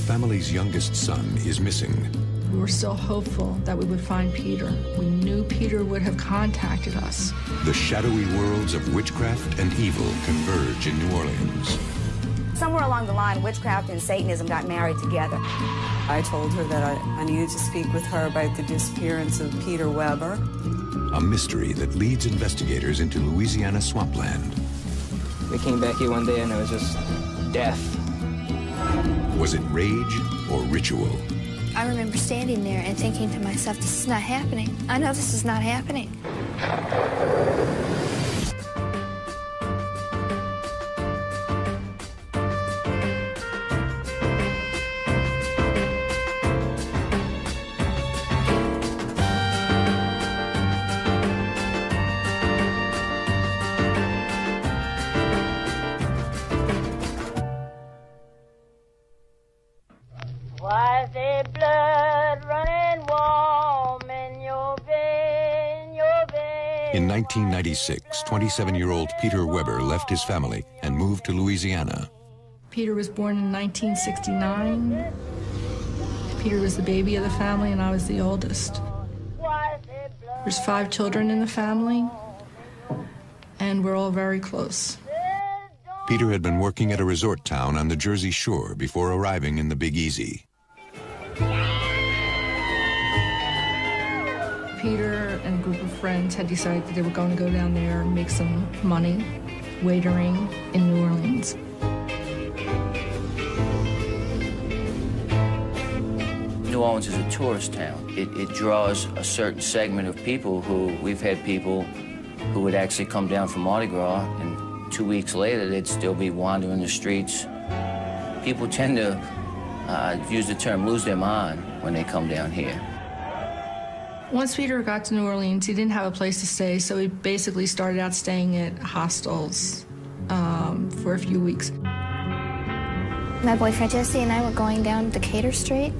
family's youngest son is missing. We were still hopeful that we would find Peter. We knew Peter would have contacted us. The shadowy worlds of witchcraft and evil converge in New Orleans. Somewhere along the line, witchcraft and Satanism got married together. I told her that I needed to speak with her about the disappearance of Peter Weber. A mystery that leads investigators into Louisiana swampland. We came back here one day and it was just death. Was it rage or ritual? I remember standing there and thinking to myself, this is not happening. I know this is not happening. Why is there blood running warm in your vein, your vein? In 1996, 27-year-old Peter Weber left his family and moved to Louisiana. Peter was born in 1969. Peter was the baby of the family, and I was the oldest. There's 5 children in the family, and we're all very close. Peter had been working at a resort town on the Jersey Shore before arriving in the Big Easy. Peter and a group of friends had decided that they were going to go down there and make some money waitering in New Orleans. New Orleans is a tourist town. It draws a certain segment of people we've had people who would actually come down from Mardi Gras, and 2 weeks later, they'd still be wandering the streets. People tend to use the term lose their mind when they come down here. Once Peter got to New Orleans, he didn't have a place to stay, so he basically started out staying at hostels for a few weeks. My boyfriend Jesse and I were going down Decatur Street,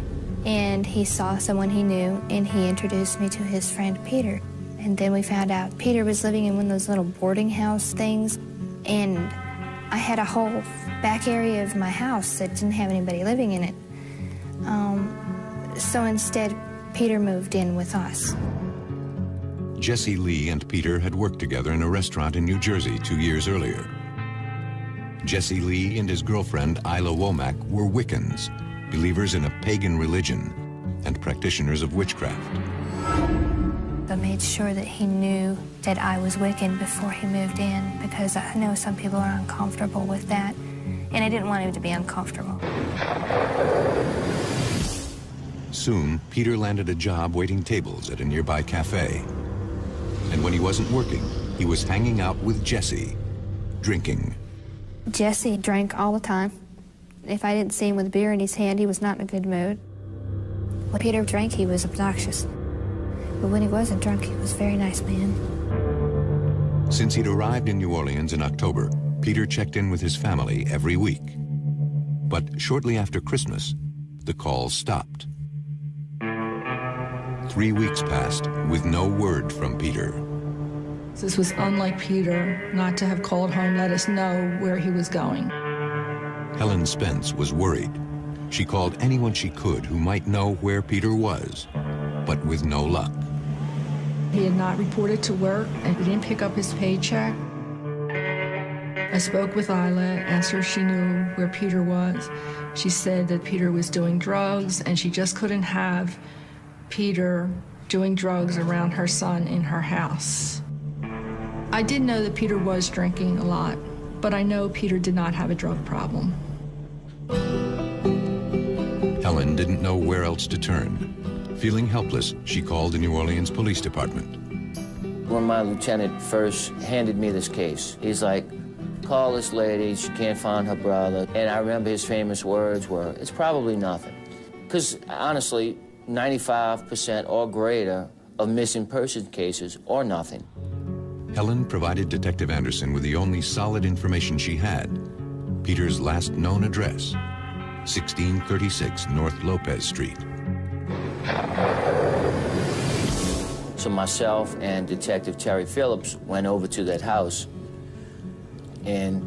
and he saw someone he knew, and he introduced me to his friend Peter. And then we found out Peter was living in one of those little boarding house things, and I had a whole back area of my house that didn't have anybody living in it. So instead, Peter moved in with us. Jesse Lee and Peter had worked together in a restaurant in New Jersey 2 years earlier. Jesse Lee and his girlfriend, Isla Womack, were Wiccans, believers in a pagan religion and practitioners of witchcraft. I made sure that he knew that I was Wiccan before he moved in, because I know some people are uncomfortable with that, and I didn't want him to be uncomfortable. Soon, Peter landed a job waiting tables at a nearby cafe. And when he wasn't working, he was hanging out with Jesse, drinking. Jesse drank all the time. If I didn't see him with beer in his hand, he was not in a good mood. When Peter drank, he was obnoxious. But when he wasn't drunk, he was a very nice man. Since he'd arrived in New Orleans in October, Peter checked in with his family every week. But shortly after Christmas, the calls stopped. 3 weeks passed with no word from Peter. This was unlike Peter not to have called home, let us know where he was going. Helen Spence was worried. She called anyone she could who might know where Peter was, but with no luck. He had not reported to work, and he didn't pick up his paycheck. I spoke with Isla, asked her if she knew where Peter was. She said that Peter was doing drugs, and she just couldn't have Peter doing drugs around her son in her house. I did know that Peter was drinking a lot, but I know Peter did not have a drug problem. Helen didn't know where else to turn. Feeling helpless, she called the New Orleans Police Department. When my lieutenant first handed me this case, he's like, call this lady, she can't find her brother. And I remember his famous words were, it's probably nothing. Because honestly, 95% or greater of missing person cases are nothing. Helen provided Detective Anderson with the only solid information she had, Peter's last known address, 1636 North Lopez Street. So myself and Detective Terry Phillips went over to that house. And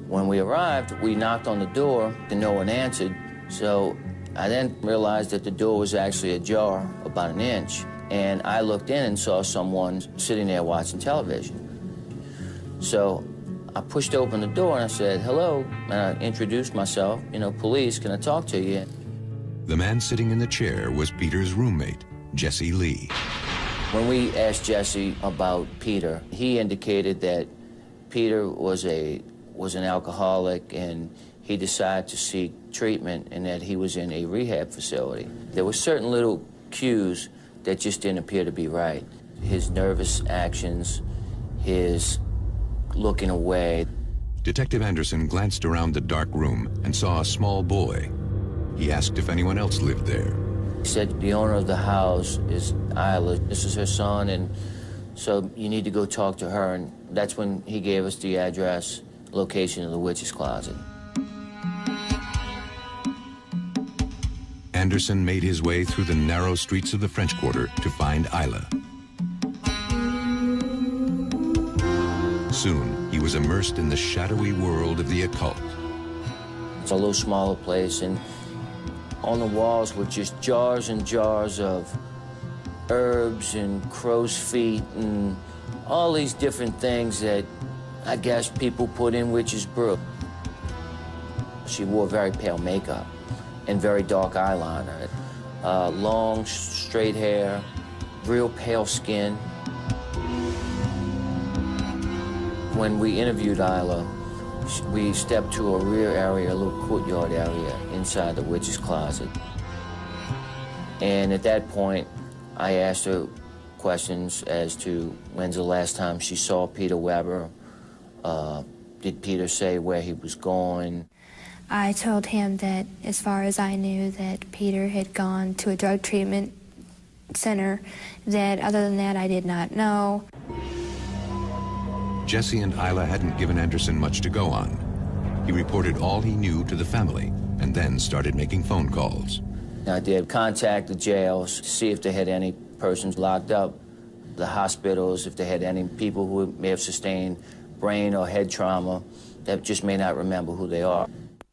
when we arrived, we knocked on the door and no one answered. So I then realized that the door was actually ajar about an inch, and I looked in and saw someone sitting there watching television. So I pushed open the door and I said, "Hello," and I introduced myself, "Police, can I talk to you?" The man sitting in the chair was Peter's roommate, Jesse Lee. When we asked Jesse about Peter, he indicated that Peter was an alcoholic and he decided to seek treatment and that he was in a rehab facility. There were certain little cues that just didn't appear to be right. His nervous actions, his looking away. Detective Anderson glanced around the dark room and saw a small boy. He asked if anyone else lived there. He said, "The owner of the house is Isla. This is her son, and so you need to go talk to her." And that's when he gave us the address, location of the witch's closet. Anderson made his way through the narrow streets of the French Quarter to find Isla. Soon, he was immersed in the shadowy world of the occult. It's a little smaller place, and on the walls were just jars and jars of herbs and crow's feet and all these different things that I guess people put in witch's brew. She wore very pale makeup and very dark eyeliner, long, straight hair, real pale skin. When we interviewed Isla, we stepped to a rear area, a little courtyard area inside the witch's closet. And at that point, I asked her questions as to when's the last time she saw Peter Weber. Did Peter say where he was going? I told him that as far as I knew that Peter had gone to a drug treatment center, that other than that I did not know. Jesse and Isla hadn't given Anderson much to go on. He reported all he knew to the family and then started making phone calls. I did contact the jails to see if they had any persons locked up, the hospitals, if they had any people who may have sustained brain or head trauma that just may not remember who they are.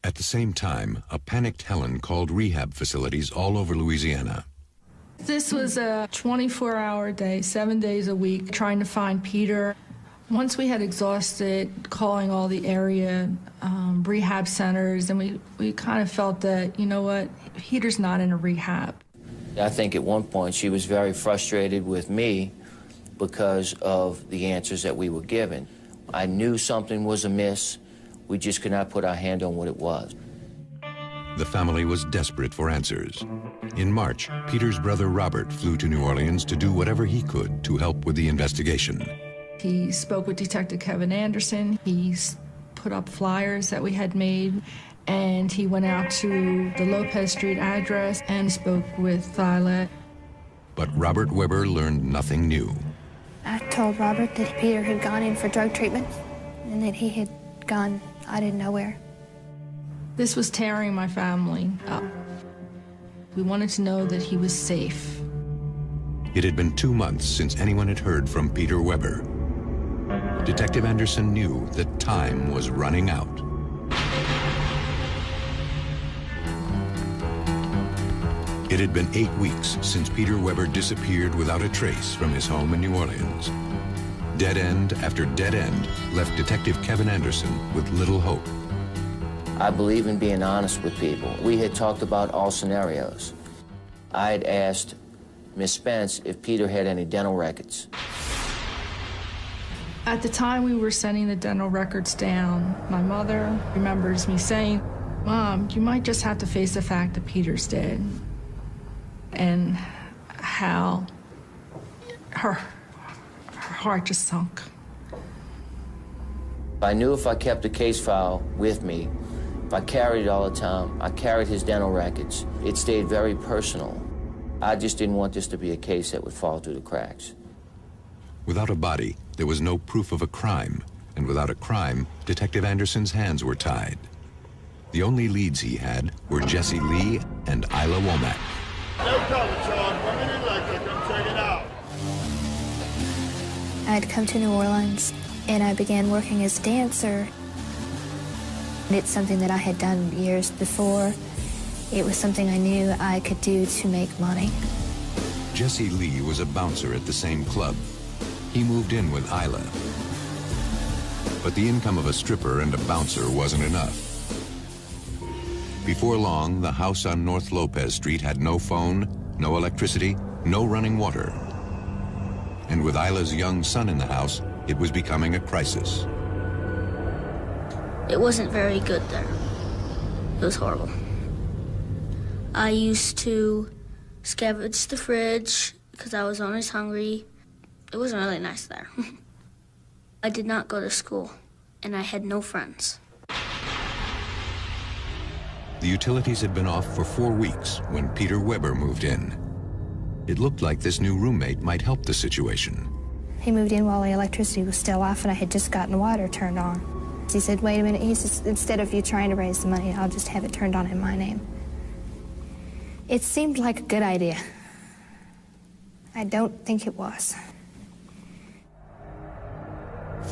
At the same time, a panicked Helen called rehab facilities all over Louisiana. This was a 24-hour day, 7 days a week, trying to find Peter. Once we had exhausted calling all the area rehab centers, and we kind of felt that, you know what, Peter's not in a rehab. I think at one point she was very frustrated with me because of the answers that we were given. I knew something was amiss. We just could not put our hand on what it was. The family was desperate for answers. In March, Peter's brother Robert flew to New Orleans to do whatever he could to help with the investigation. He spoke with Detective Kevin Anderson. He put up flyers that we had made, and he went out to the Lopez Street address and spoke with Isla. But Robert Weber learned nothing new. I told Robert that Peter had gone in for drug treatment and that he had gone, I didn't know where. This was tearing my family up. We wanted to know that he was safe. It had been 2 months since anyone had heard from Peter Weber. Detective Anderson knew that time was running out. It had been 8 weeks since Peter Weber disappeared without a trace from his home in New Orleans. Dead end after dead end left Detective Kevin Anderson with little hope. I believe in being honest with people. We had talked about all scenarios. I had asked Miss Spence if Peter had any dental records. At the time we were sending the dental records down, my mother remembers me saying, "Mom, you might just have to face the fact that Peter's dead." And how her heart just sunk. I knew if I kept the case file with me, if I carried it all the time, I carried his dental records, it stayed very personal. I just didn't want this to be a case that would fall through the cracks. Without a body, there was no proof of a crime, and without a crime, Detective Anderson's hands were tied. The only leads he had were Jesse Lee and Isla Womack. No problem, Sean. 1 minute later, come check it out. I had come to New Orleans and I began working as a dancer. It's something that I had done years before, It was something I knew I could do to make money. Jesse Lee was a bouncer at the same club. He moved in with Isla. But the income of a stripper and a bouncer wasn't enough. Before long, the house on North Lopez Street had no phone, no electricity, no running water. And with Isla's young son in the house, it was becoming a crisis. It wasn't very good there. It was horrible. I used to scavenge the fridge because I was always hungry. It wasn't really nice there. I did not go to school, and I had no friends. The utilities had been off for 4 weeks when Peter Weber moved in. It looked like this new roommate might help the situation. He moved in while the electricity was still off, and I had just gotten the water turned on. He said, wait a minute, he says, instead of you trying to raise the money, I'll just have it turned on in my name. It seemed like a good idea. I don't think it was.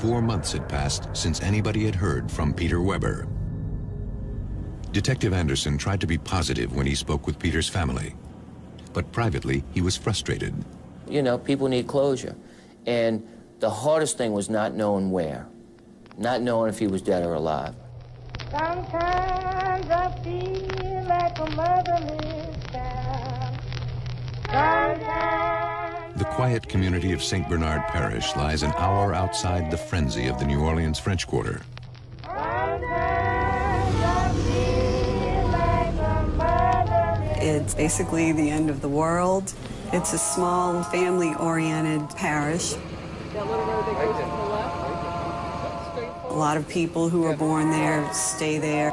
4 months had passed since anybody had heard from Peter Weber. Detective Anderson tried to be positive when he spoke with Peter's family. But privately, he was frustrated. You know, people need closure. And the hardest thing was not knowing where, not knowing if he was dead or alive. Sometimes I feel like a motherless child. Sometimes The quiet community of St. Bernard Parish lies an hour outside the frenzy of the New Orleans French Quarter. It's basically the end of the world. It's a small, family-oriented parish. A lot of people who were born there stay there.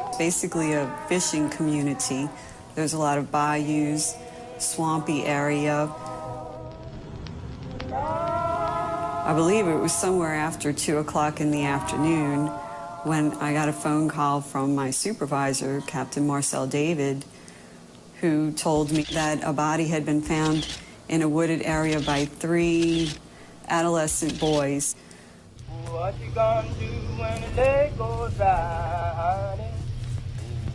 It's basically a fishing community. There's a lot of bayous, swampy area. I believe it was somewhere after 2 o'clock in the afternoon when I got a phone call from my supervisor, Captain Marcel David, who told me that a body had been found in a wooded area by 3 adolescent boys. what you gonna do when the day goes by, honey?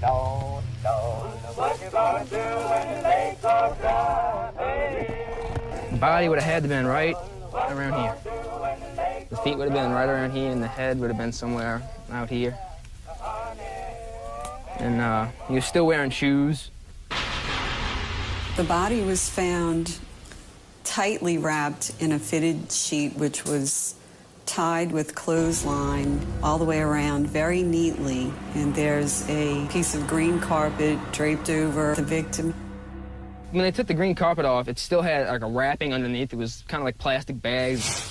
Don't know what you gonna do when the day goes by, hey. The body would have had to been right around here. The feet would have been right around here, and the head would have been somewhere out here. And he was still wearing shoes. The body was found tightly wrapped in a fitted sheet, which was tied with clothesline all the way around very neatly. And there's a piece of green carpet draped over the victim. When they took the green carpet off, it still had like a wrapping underneath. It was kind of like plastic bags.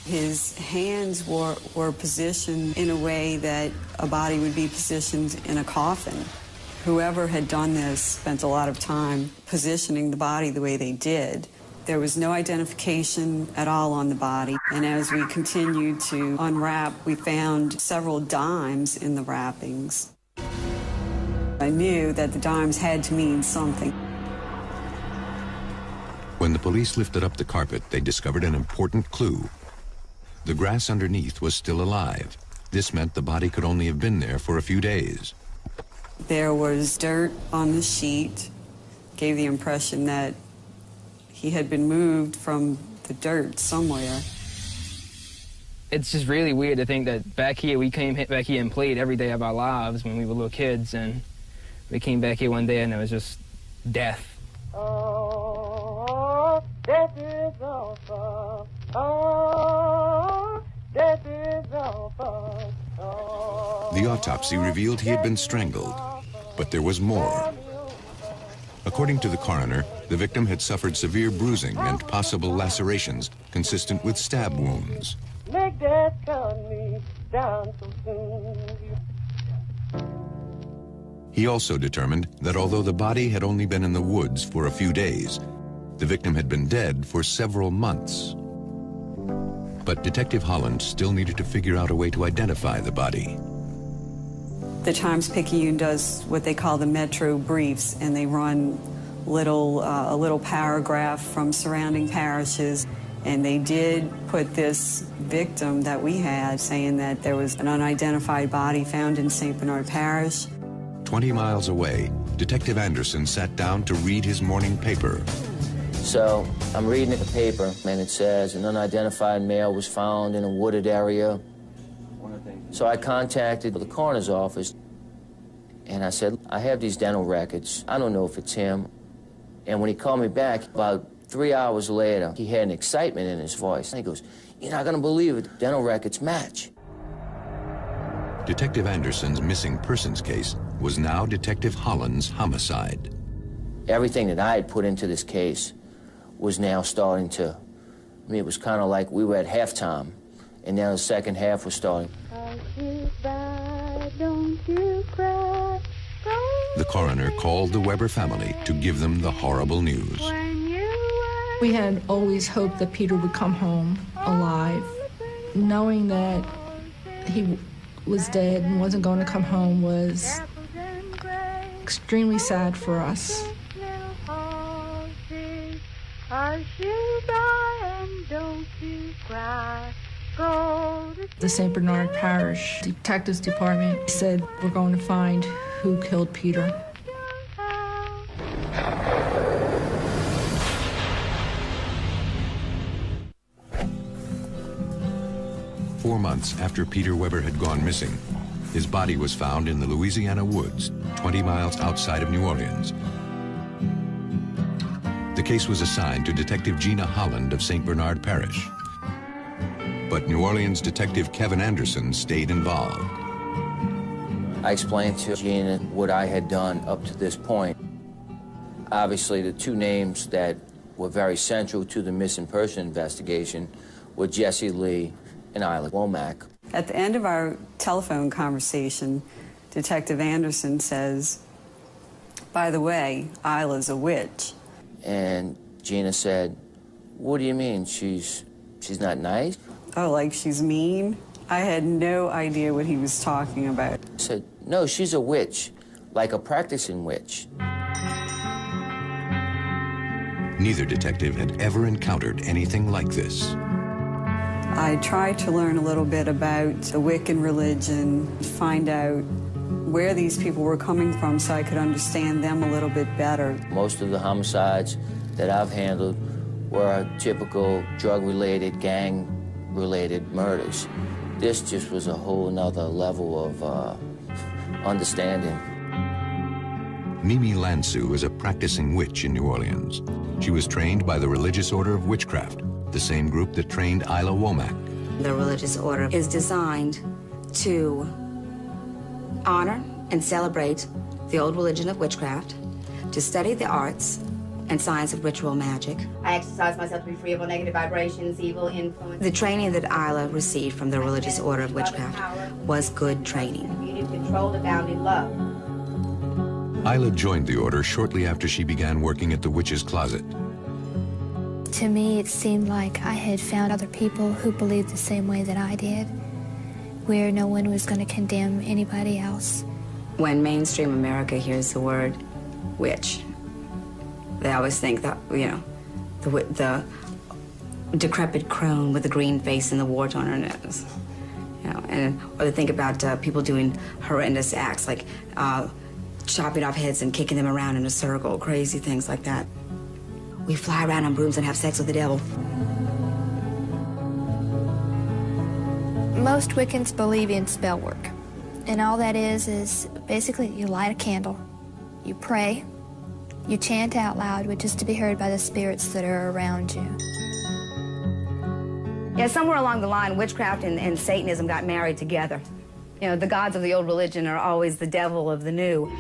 His hands were positioned in a way that a body would be positioned in a coffin. Whoever had done this spent a lot of time positioning the body the way they did. There was no identification at all on the body, and as we continued to unwrap, we found several dimes in the wrappings. I knew that the dimes had to mean something. When the police lifted up the carpet, they discovered an important clue. The grass underneath was still alive. This meant the body could only have been there for a few days. There was dirt on the sheet, gave the impression that he had been moved from the dirt somewhere. It's just really weird to think that back here, we came back here and played every day of our lives when we were little kids, and we came back here one day and it was just death. Oh, death is awful. Oh, death is awful. Oh, The autopsy revealed he had been strangled, but there was more. According to the coroner, the victim had suffered severe bruising and possible lacerations consistent with stab wounds. make death cut me down so soon. He also determined that although the body had only been in the woods for a few days, the victim had been dead for several months. But Detective Holland still needed to figure out a way to identify the body. The Times-Picayune does what they call the Metro Briefs, and they run a little paragraph from surrounding parishes. And they did put this victim that we had, saying that there was an unidentified body found in St. Bernard Parish. 20 miles away, Detective Anderson sat down to read his morning paper. So I'm reading the paper, and it says an unidentified male was found in a wooded area. So I contacted the coroner's office, and I said, I have these dental records. I don't know if it's him. And when he called me back, about 3 hours later, he had an excitement in his voice. And he goes, "You're not gonna believe it, dental records match." Detective Anderson's missing persons case was now Detective Holland's homicide. Everything that I had put into this case was now starting to, I mean, it was kind of like we were at halftime, and now the second half was starting. The coroner called the Weber family to give them the horrible news. We had always hoped that Peter would come home alive. Knowing that he was dead and wasn't going to come home was extremely sad for us. The St. Bernard Parish Detectives Department said, we're going to find who killed Peter. Four months after Peter Weber had gone missing, his body was found in the Louisiana woods, 20 miles outside of New Orleans. The case was assigned to Detective Gina Holland of St. Bernard Parish. But New Orleans Detective Kevin Anderson stayed involved. I explained to Gina what I had done up to this point. Obviously, the two names that were very central to the missing person investigation were Jesse Lee and Isla Womack. At the end of our telephone conversation, Detective Anderson says, "By the way, Isla's a witch." And Gina said, "What do you mean? She's not nice?" Oh, like she's mean? I had no idea what he was talking about. I said, "No, she's a witch, like a practicing witch." Neither detective had ever encountered anything like this. I tried to learn a little bit about the Wiccan religion, find out where these people were coming from so I could understand them a little bit better. Most of the homicides that I've handled were typical drug-related, gang-related murders. This just was a whole nother level of understanding. Mimi Lansu is a practicing witch in New Orleans. She was trained by the Religious Order of Witchcraft, the same group that trained Isla Womack. The religious order is designed to honor and celebrate the old religion of witchcraft, to study the arts and science of ritual magic. I exercise myself to be free of all negative vibrations, evil influence. The training that Isla received from the Religious Order of Witchcraft was good training. Controlled, abounding love. Isla joined the order shortly after she began working at the Witch's Closet. To me, it seemed like I had found other people who believed the same way that I did, where no one was going to condemn anybody else. When mainstream America hears the word witch, they always think that, you know, the decrepit crone with the green face and the wart on her nose. You know, or they think about people doing horrendous acts like chopping off heads and kicking them around in a circle, crazy things like that. We fly around on brooms and have sex with the devil. Most Wiccans believe in spell work. And all that is basically you light a candle, you pray, you chant out loud, which is to be heard by the spirits that are around you. Yeah, somewhere along the line, witchcraft and Satanism got married together. You know, the gods of the old religion are always the devil of the new.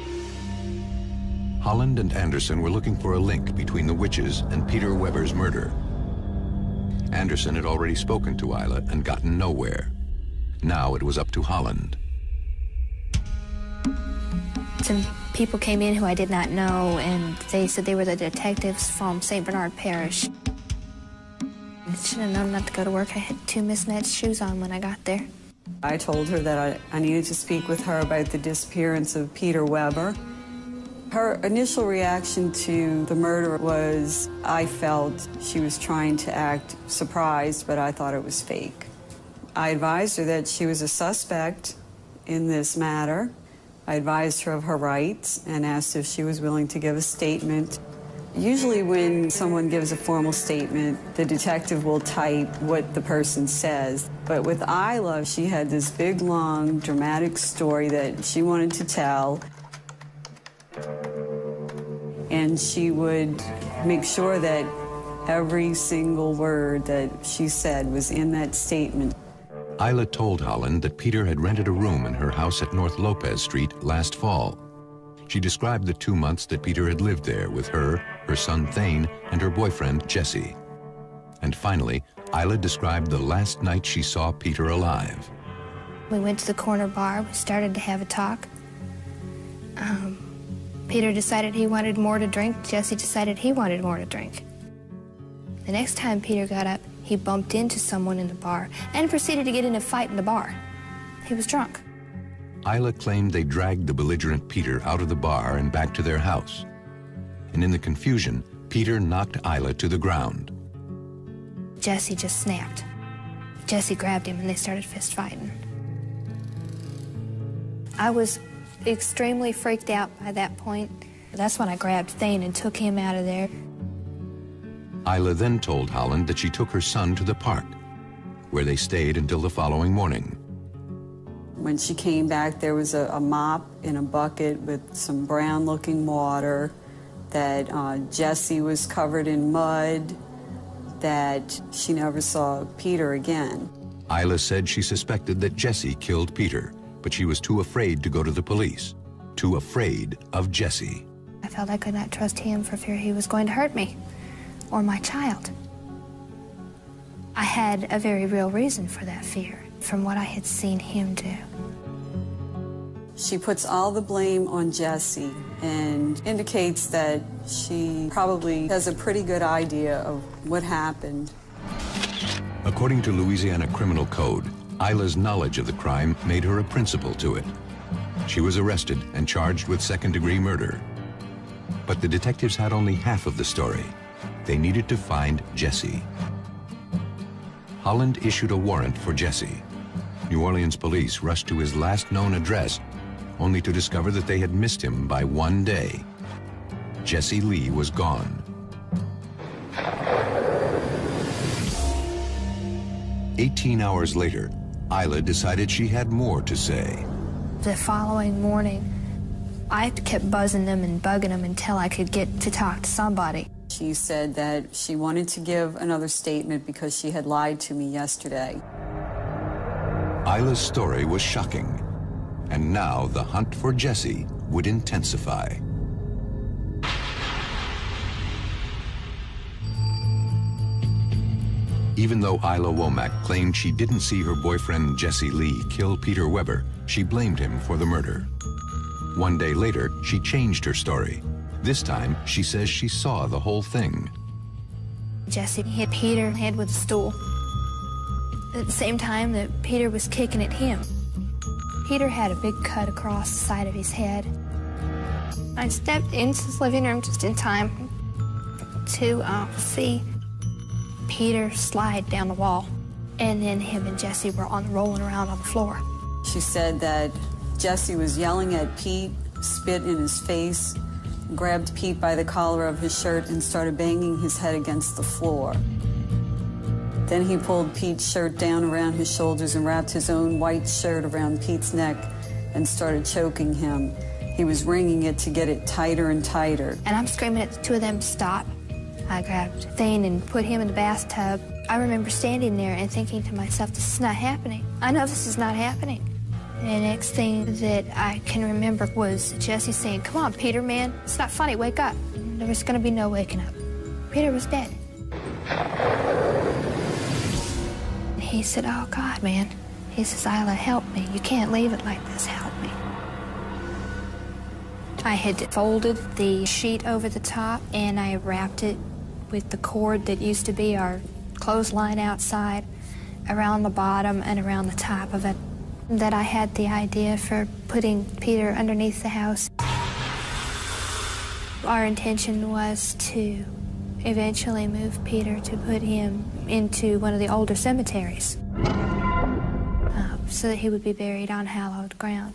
Holland and Anderson were looking for a link between the witches and Peter Weber's murder. Anderson had already spoken to Isla and gotten nowhere. Now it was up to Holland. Some people came in who I did not know, and they said they were the detectives from St. Bernard Parish. I should have known not to go to work. I had 2 mismatched shoes on when I got there. I told her that I needed to speak with her about the disappearance of Peter Weber. Her initial reaction to the murder was, I felt she was trying to act surprised, but I thought it was fake. I advised her that she was a suspect in this matter, I advised her of her rights and asked if she was willing to give a statement. Usually when someone gives a formal statement, the detective will type what the person says. But with Isla, she had this big, long, dramatic story that she wanted to tell. And she would make sure that every single word that she said was in that statement. Isla told Holland that Peter had rented a room in her house at North Lopez Street last fall. She described the 2 months that Peter had lived there with her son Thane, and her boyfriend Jesse. And finally, Isla described the last night she saw Peter alive. We went to the corner bar. We started to have a talk. Peter decided he wanted more to drink. Jesse decided he wanted more to drink. The next time Peter got up, he bumped into someone in the bar and proceeded to get in a fight in the bar. He was drunk. Isla claimed they dragged the belligerent Peter out of the bar and back to their house. And in the confusion, Peter knocked Isla to the ground. Jesse just snapped. Jesse grabbed him and they started fist fighting. I was extremely freaked out by that point. That's when I grabbed Thane and took him out of there. Isla then told Holland that she took her son to the park, where they stayed until the following morning. When she came back, there was a mop in a bucket with some brown-looking water, that Jesse was covered in mud, that she never saw Peter again. Isla said she suspected that Jesse killed Peter, but she was too afraid to go to the police, too afraid of Jesse. I felt I could not trust him for fear he was going to hurt me or my child. I had a very real reason for that fear from what I had seen him do. She puts all the blame on Jesse and indicates that she probably has a pretty good idea of what happened. According to Louisiana Criminal Code, Isla's knowledge of the crime made her a principal to it. She was arrested and charged with second-degree murder. But the detectives had only half of the story. They needed to find Jesse. Holland issued a warrant for Jesse. New Orleans police rushed to his last known address, only to discover that they had missed him by 1 day. Jesse Lee was gone. 18 hours later, Isla decided she had more to say. The following morning, I kept buzzing them and bugging them until I could get to talk to somebody. She said that she wanted to give another statement because she had lied to me yesterday. Isla's story was shocking, and now the hunt for Jesse would intensify. Even though Isla Womack claimed she didn't see her boyfriend Jesse Lee kill Peter Weber, she blamed him for the murder. 1 day later, she changed her story. This time, she says she saw the whole thing. Jesse hit Peter in the head with a stool at the same time that Peter was kicking at him. Peter had a big cut across the side of his head. I stepped into his living room just in time to see Peter slide down the wall, and then him and Jesse were rolling around on the floor. She said that Jesse was yelling at Pete, spit in his face, grabbed Pete by the collar of his shirt and started banging his head against the floor. Then he pulled Pete's shirt down around his shoulders and wrapped his own white shirt around Pete's neck and started choking him. He was wringing it to get it tighter and tighter. And I'm screaming at the two of them to stop. I grabbed Thane and put him in the bathtub. I remember standing there and thinking to myself, this is not happening. I know this is not happening. And the next thing that I can remember was Jesse saying, come on, Peter, man, it's not funny, wake up. And there was going to be no waking up. Peter was dead. And he said, oh, God, man. He says, Isla, help me. You can't leave it like this. Help me. I had folded the sheet over the top, and I wrapped it with the cord that used to be our clothesline outside around the bottom and around the top of it. That I had the idea for putting Peter underneath the house. Our intention was to eventually move Peter to put him into one of the older cemeteries so that he would be buried on hallowed ground.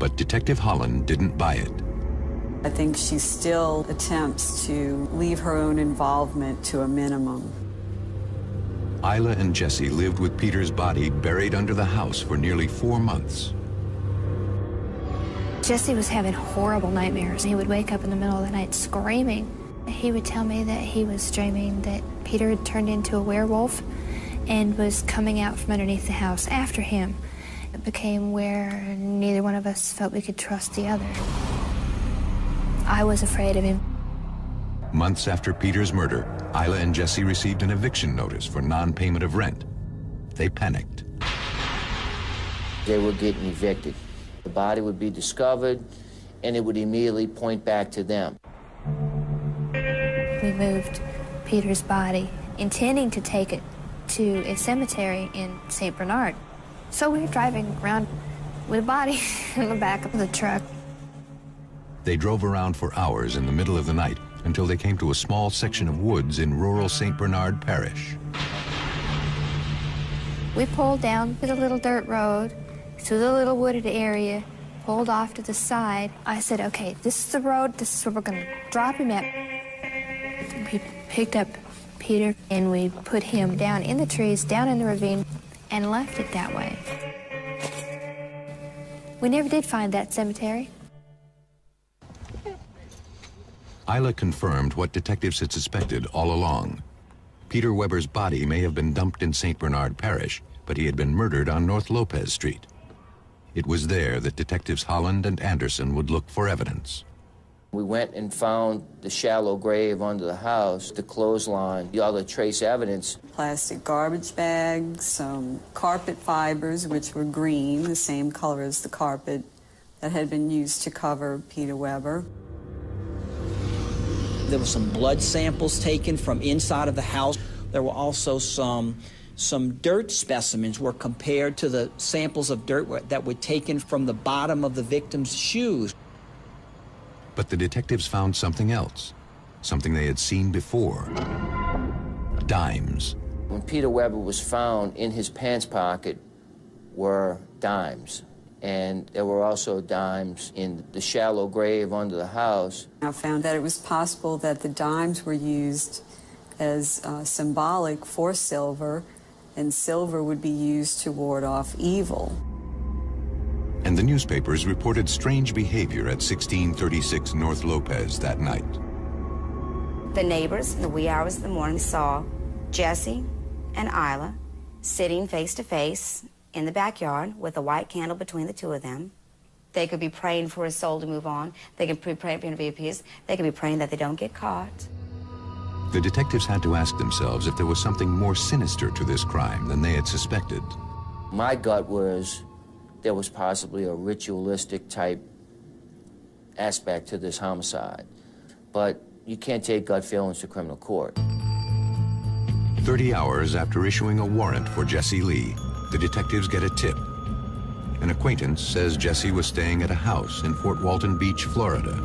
But Detective Holland didn't buy it. I think she still attempts to leave her own involvement to a minimum. Isla and Jesse lived with Peter's body buried under the house for nearly 4 months. Jesse was having horrible nightmares. He would wake up in the middle of the night screaming. He would tell me that he was dreaming that Peter had turned into a werewolf and was coming out from underneath the house after him. It became where neither one of us felt we could trust the other. I was afraid of him. Months after Peter's murder, Isla and Jesse received an eviction notice for non-payment of rent. They panicked. They were getting evicted. The body would be discovered, and it would immediately point back to them. We moved Peter's body, intending to take it to a cemetery in St. Bernard. So we were driving around with a body in the back of the truck. They drove around for hours in the middle of the night until they came to a small section of woods in rural St. Bernard Parish. We pulled down to the little dirt road, through the little wooded area, pulled off to the side. I said, okay, this is the road, this is where we're gonna drop him at. We picked up Peter and we put him down in the trees, down in the ravine, and left it that way. We never did find that cemetery. Isla confirmed what detectives had suspected all along. Peter Weber's body may have been dumped in St. Bernard Parish, but he had been murdered on North Lopez Street. It was there that detectives Holland and Anderson would look for evidence. We went and found the shallow grave under the house, the clothesline, the other trace evidence. Plastic garbage bags, some carpet fibers, which were green, the same color as the carpet that had been used to cover Peter Weber. There were some blood samples taken from inside of the house. There were also some dirt specimens were compared to the samples of dirt that were taken from the bottom of the victim's shoes. But the detectives found something else, something they had seen before. Dimes. When Peter Weber was found, in his pants pocket were dimes. And there were also dimes in the shallow grave under the house. I found that it was possible that the dimes were used as symbolic for silver, and silver would be used to ward off evil. And the newspapers reported strange behavior at 1636 North Lopez that night. The neighbors in the wee hours of the morning saw Jesse and Isla sitting face to face in the backyard with a white candle between the two of them. They could be praying for his soul to move on. They could be praying for him to be at peace. They could be praying that they don't get caught. The detectives had to ask themselves if there was something more sinister to this crime than they had suspected. My gut was there was possibly a ritualistic type aspect to this homicide. But you can't take gut feelings to criminal court. 30 hours after issuing a warrant for Jesse Lee, the detectives get a tip. An acquaintance says Jesse was staying at a house in Fort Walton Beach, Florida.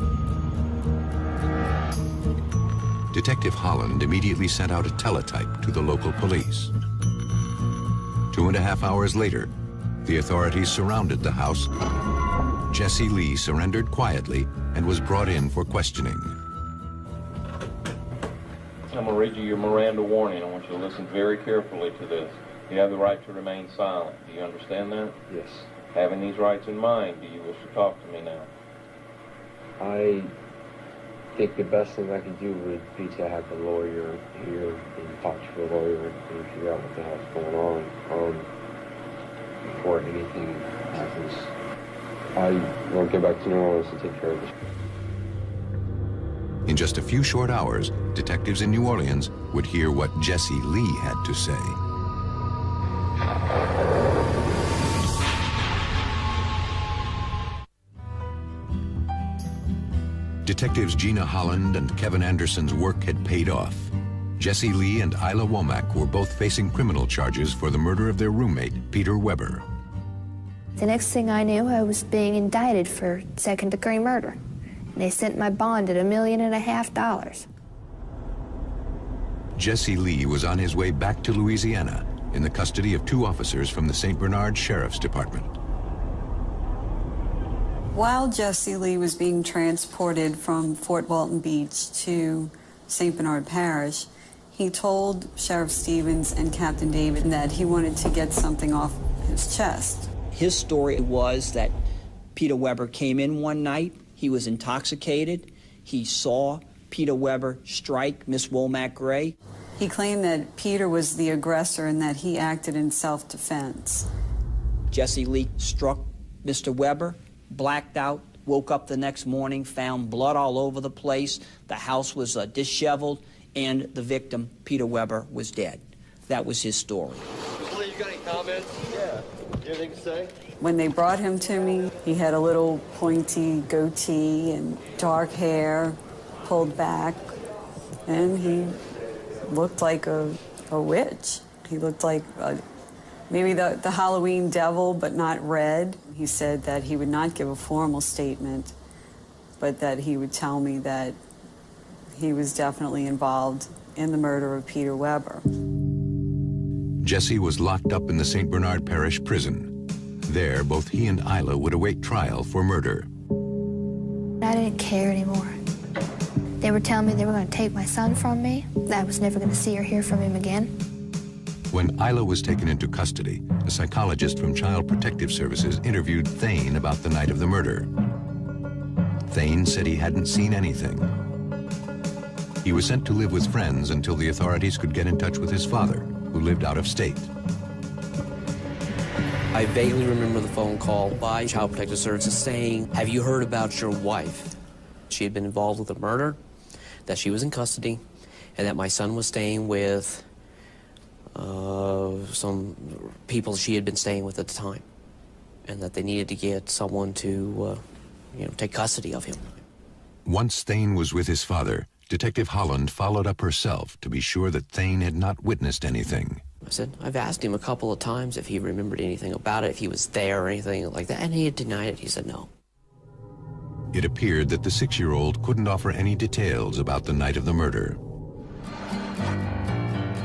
Detective Holland immediately sent out a teletype to the local police. 2.5 hours later, the authorities surrounded the house. Jesse Lee surrendered quietly and was brought in for questioning. I'm going to read you your Miranda warning. I want you to listen very carefully to this. You have the right to remain silent. Do you understand that? Yes. Having these rights in mind, do you wish to talk to me now? I think the best thing I could do would be to have the lawyer here and talk to the lawyer and figure out what the hell's going on before anything happens. I will get back to New Orleans and take care of this. In just a few short hours, detectives in New Orleans would hear what Jesse Lee had to say. Detectives Gina Holland and Kevin Anderson's work had paid off. Jesse Lee and Isla Womack were both facing criminal charges for the murder of their roommate, Peter Weber. The next thing I knew, I was being indicted for second-degree murder. They sent my bond at $1.5 million. Jesse Lee was on his way back to Louisiana in the custody of 2 officers from the St. Bernard Sheriff's Department. While Jesse Lee was being transported from Fort Walton Beach to St. Bernard Parish, he told Sheriff Stevens and Captain David that he wanted to get something off his chest. His story was that Peter Weber came in one night, he was intoxicated, he saw Peter Weber strike Miss Womack Gray. He claimed that Peter was the aggressor and that he acted in self-defense. Jesse Lee struck Mr. Weber, blacked out, woke up the next morning, found blood all over the place, the house was disheveled, and the victim, Peter Weber, was dead. That was his story. Lee, you got any comments? Yeah. Anything to say? When they brought him to me, he had a little pointy goatee and dark hair pulled back, and he looked like a witch. He looked like maybe the Halloween devil, but not red. He said that he would not give a formal statement, but that he would tell me that he was definitely involved in the murder of Peter Weber. Jesse was locked up in the St. Bernard Parish prison. There, both he and Isla would await trial for murder. I didn't care anymore. They were telling me they were going to take my son from me, that I was never going to see or hear from him again. When Isla was taken into custody, a psychologist from Child Protective Services interviewed Thane about the night of the murder. Thane said he hadn't seen anything. He was sent to live with friends until the authorities could get in touch with his father, who lived out of state. I vaguely remember the phone call by Child Protective Services saying, "Have you heard about your wife? She had been involved with a murder, that she was in custody, and that my son was staying with some people she had been staying with at the time, and that they needed to get someone to, take custody of him." Once Thane was with his father, Detective Holland followed up herself to be sure that Thane had not witnessed anything. I said, I've asked him a couple of times if he remembered anything about it, if he was there or anything like that, and he had denied it. He said no. It appeared that the 6-year-old couldn't offer any details about the night of the murder.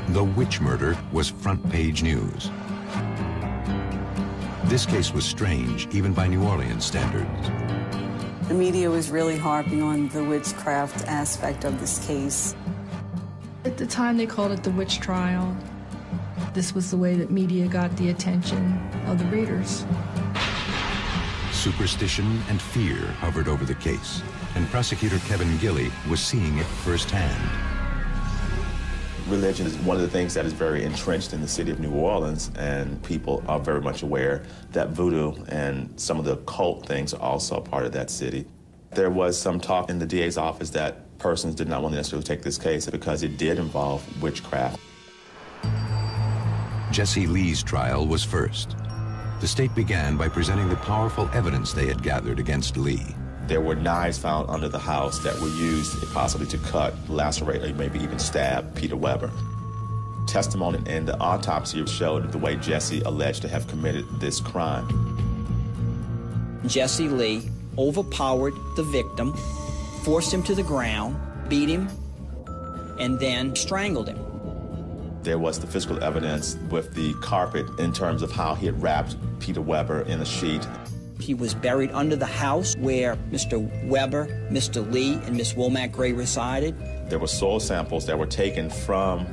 The witch murder was front-page news. This case was strange, even by New Orleans standards. The media was really harping on the witchcraft aspect of this case. At the time, they called it the witch trial. This was the way that media got the attention of the readers. Superstition and fear hovered over the case, and prosecutor Kevin Gilley was seeing it firsthand. Religion is one of the things that is very entrenched in the city of New Orleans, and people are very much aware that voodoo and some of the occult things are also part of that city. There was some talk in the DA's office that persons did not want to necessarily take this case because it did involve witchcraft. Jesse Lee's trial was first. The state began by presenting the powerful evidence they had gathered against Lee. There were knives found under the house that were used possibly to cut, lacerate, or maybe even stab Peter Weber. Testimony in the autopsy showed the way Jesse alleged to have committed this crime. Jesse Lee overpowered the victim, forced him to the ground, beat him, and then strangled him. There was the physical evidence with the carpet in terms of how he had wrapped Peter Weber in a sheet. He was buried under the house where Mr. Weber, Mr. Lee, and Miss Womack Gray resided. There were soil samples that were taken from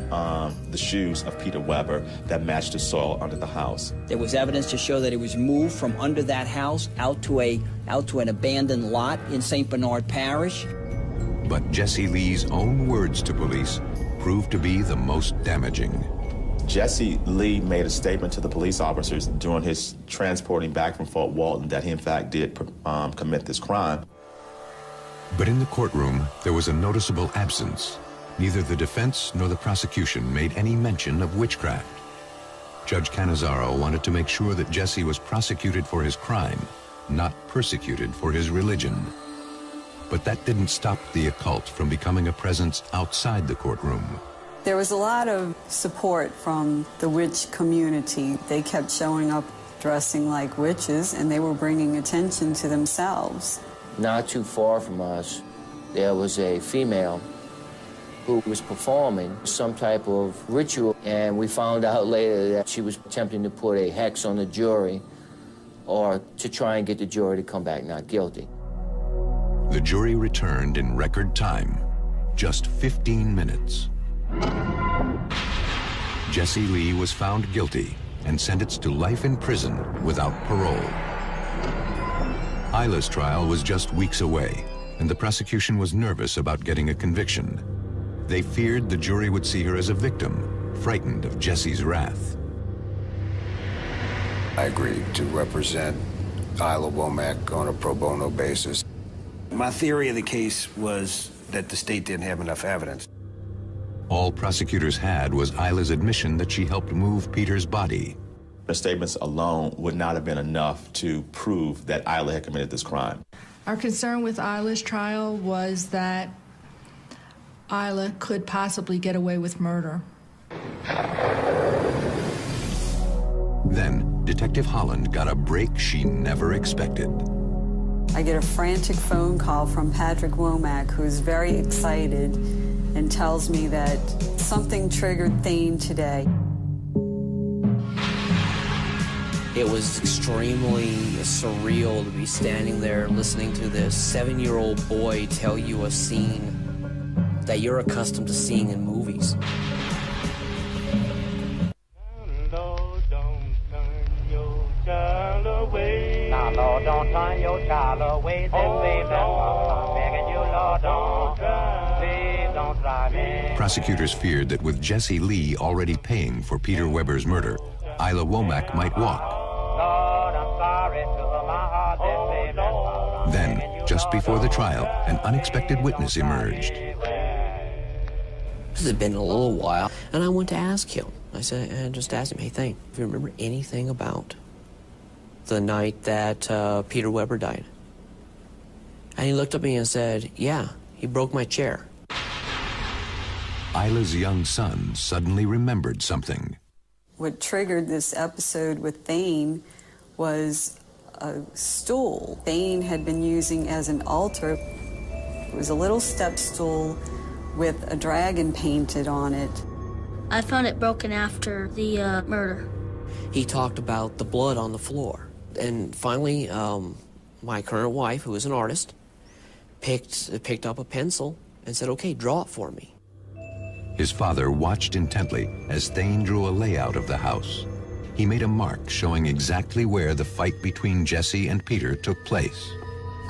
the shoes of Peter Weber that matched the soil under the house. There was evidence to show that it was moved from under that house out to an abandoned lot in St. Bernard Parish. But Jesse Lee's own words to police proved to be the most damaging. Jesse Lee made a statement to the police officers during his transporting back from Fort Walton that he in fact did commit this crime. But in the courtroom, there was a noticeable absence. Neither the defense nor the prosecution made any mention of witchcraft. Judge Cannizzaro wanted to make sure that Jesse was prosecuted for his crime, not persecuted for his religion. But that didn't stop the occult from becoming a presence outside the courtroom. There was a lot of support from the witch community. They kept showing up dressing like witches, and they were bringing attention to themselves. Not too far from us, there was a female who was performing some type of ritual, and we found out later that she was attempting to put a hex on the jury or to try and get the jury to come back not guilty. The jury returned in record time, just 15 minutes. Jesse Lee was found guilty and sentenced to life in prison without parole. Isla's trial was just weeks away, and the prosecution was nervous about getting a conviction. They feared the jury would see her as a victim, frightened of Jesse's wrath. I agreed to represent Isla Womack on a pro bono basis. My theory of the case was that the state didn't have enough evidence. All prosecutors had was Isla's admission that she helped move Peter's body. The statements alone would not have been enough to prove that Isla had committed this crime. Our concern with Isla's trial was that Isla could possibly get away with murder. Then, Detective Holland got a break she never expected. I get a frantic phone call from Patrick Womack, who's very excited, and tells me that something triggered Thane today. It was extremely surreal to be standing there listening to this 7-year-old boy tell you a scene that you're accustomed to seeing in movies. Now, Lord, don't turn your child away. Say, baby, I'm begging you, Lord, don't please don't drive me. Prosecutors feared that with Jesse Lee already paying for Peter Weber's murder, Isla Womack might walk. Lord, I'm sorry to my heart, baby. Then, just before the trial, an unexpected witness emerged. This had been a little while, and I went to ask him. I just asked him, hey, Thane, do you remember anything about the night that Peter Weber died? And he looked at me and said, yeah, he broke my chair. Isla's young son suddenly remembered something. What triggered this episode with Thane was a stool Thane had been using as an altar. It was a little step stool with a dragon painted on it. I found it broken after the murder. He talked about the blood on the floor. And finally, my current wife, who is an artist, picked up a pencil and said, okay, draw it for me. His father watched intently as Thane drew a layout of the house. He made a mark showing exactly where the fight between Jesse and Peter took place.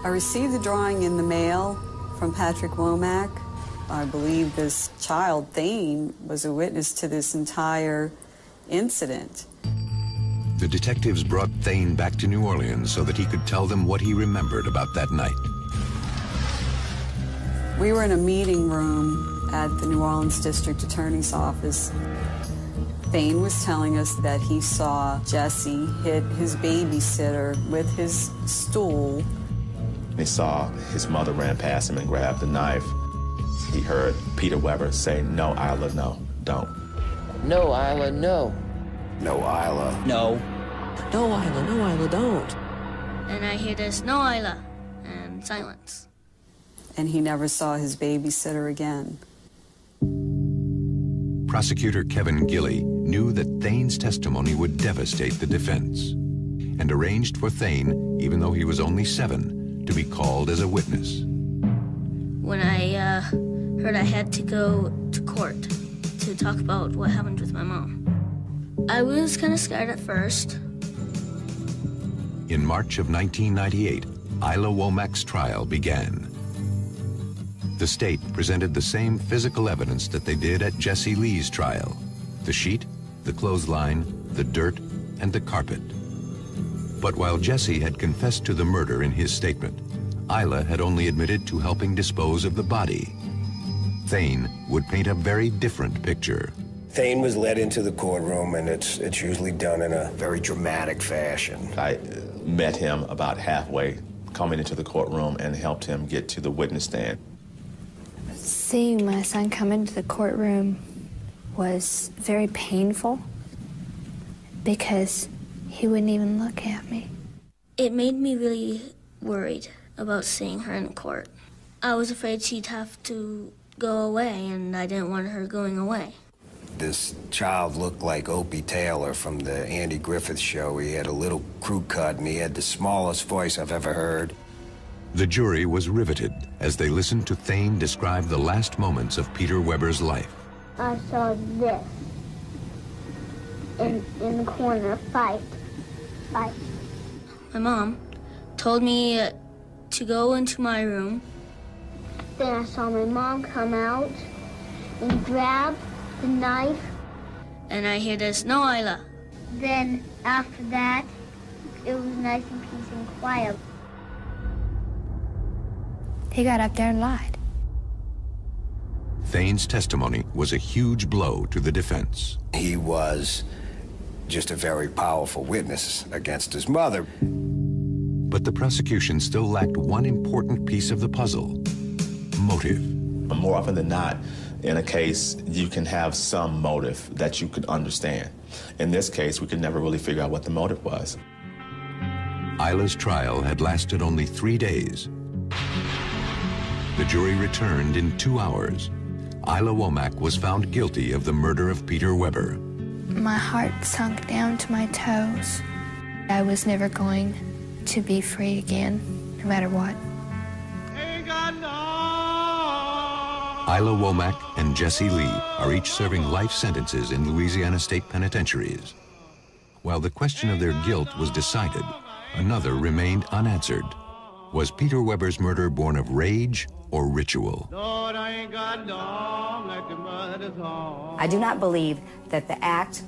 I received the drawing in the mail from Patrick Womack. I believe this child, Thane, was a witness to this entire incident. The detectives brought Thane back to New Orleans so that he could tell them what he remembered about that night. We were in a meeting room at the New Orleans District Attorney's office. Thane was telling us that he saw Jesse hit his babysitter with his stool. He saw his mother ran past him and grabbed the knife. He heard Peter Weber say, no, Isla, no, don't. No, Isla, no. No, Isla. No. No, Isla, no, Isla, don't. And I hear this, no, Isla, and silence. And he never saw his babysitter again. Prosecutor Kevin Gilley knew that Thane's testimony would devastate the defense and arranged for Thane, even though he was only 7, to be called as a witness. When I heard I had to go to court to talk about what happened with my mom, I was kind of scared at first. In March of 1998, Isla Womack's trial began. The state presented the same physical evidence that they did at Jesse Lee's trial: the sheet, the clothesline, the dirt, and the carpet. But while Jesse had confessed to the murder in his statement, Isla had only admitted to helping dispose of the body. Thane would paint a very different picture. Thane was led into the courtroom, and it's usually done in a very dramatic fashion. I met him about halfway coming into the courtroom and helped him get to the witness stand. Seeing my son come into the courtroom was very painful because he wouldn't even look at me. It made me really worried about seeing her in court. I was afraid she'd have to go away, and I didn't want her going away. this child looked like Opie Taylor from the Andy Griffith Show. He had a little crew cut, and he had the smallest voice I've ever heard. The jury was riveted as they listened to Thane describe the last moments of Peter Weber's life. I saw this in the corner, fight. My mom told me to go into my room. Then I saw my mom come out and grab the knife. And I hear this, "No, Isla." Then after that, it was nice and peace and quiet. He got up there and lied. Thane's testimony was a huge blow to the defense. He was just a very powerful witness against his mother. But the prosecution still lacked one important piece of the puzzle: motive. More often than not, in a case, you can have some motive that you could understand. In this case, we could never really figure out what the motive was. Isla's trial had lasted only 3 days. The jury returned in 2 hours. Isla Womack was found guilty of the murder of Peter Weber. My heart sunk down to my toes. I was never going to be free again, no matter what. Isla Womack and Jesse Lee are each serving life sentences in Louisiana state penitentiaries. While the question of their guilt was decided, another remained unanswered. Was Peter Weber's murder born of rage or ritual? I do not believe that the act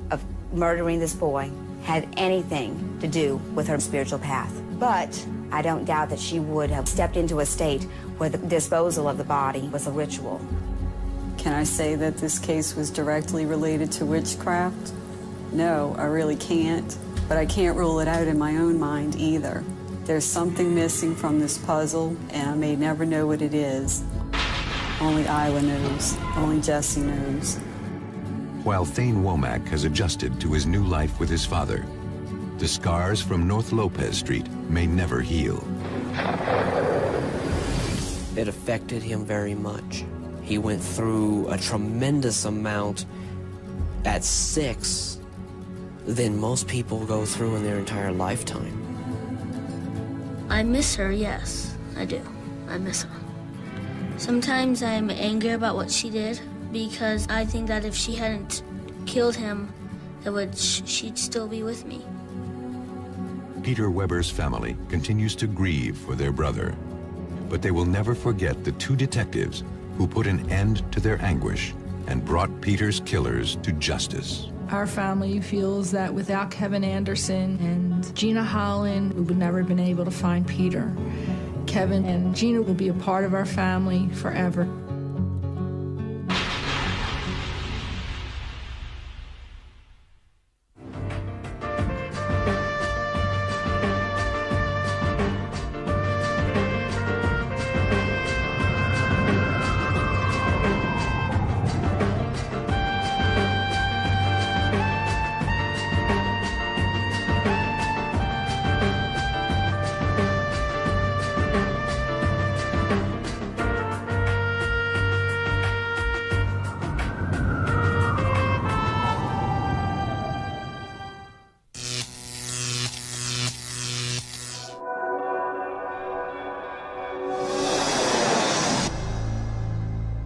of murdering this boy had anything to do with her spiritual path. But I don't doubt that she would have stepped into a state where the disposal of the body was a ritual. Can I say that this case was directly related to witchcraft? No, I really can't. But I can't rule it out in my own mind either. There's something missing from this puzzle, and I may never know what it is. Only Isla knows. Only Jesse knows. While Thane Womack has adjusted to his new life with his father, the scars from North Lopez Street may never heal. It affected him very much. He went through a tremendous amount at 6 than most people go through in their entire lifetime. I miss her, yes, I do. I miss her. Sometimes I'm angry about what she did because I think that if she hadn't killed him, she'd still be with me. Peter Weber's family continues to grieve for their brother, but they will never forget the 2 detectives who put an end to their anguish and brought Peter's killers to justice. Our family feels that without Kevin Anderson and Gina Holland, we would never have been able to find Peter. Kevin and Gina will be a part of our family forever.